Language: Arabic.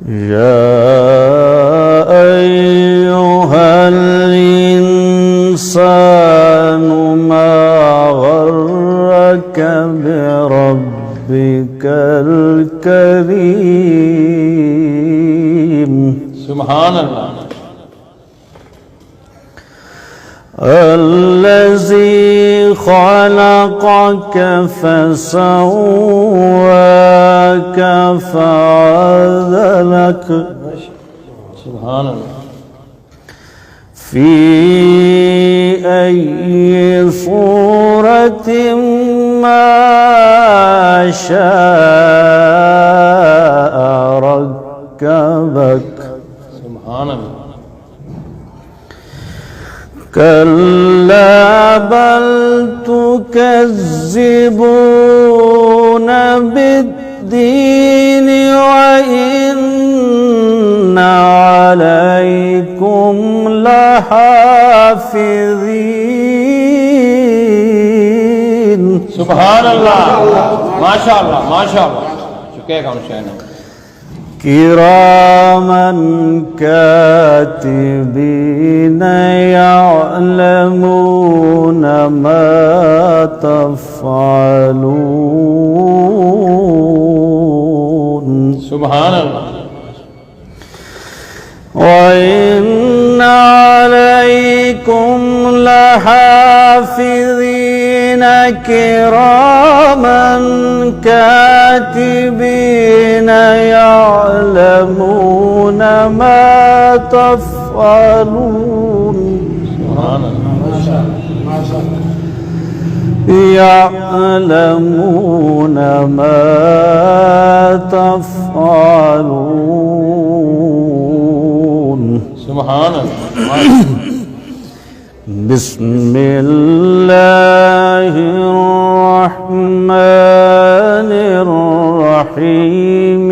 يا أيها الإنسان ما غرك بربك الكريم سبحان الله الذي خلقك فسواك فعدلك سبحان الله في أي صورة ما شاء ركبك سبحان الله كلا بل تكذبون بالدين وإن عليكم لحافظين سبحان الله ما شاء الله ما شاء الله شكرا شيخنا كراما كاتبين يعلمون ما تفعلون سبحان الله وإن عليكم لحافظين كراما كاتبين يعلمون ما تفعلون سبحان الله ما شاء الله يعلمون ما تفعلون سبحان الله بسم الله الرحمن الرحيم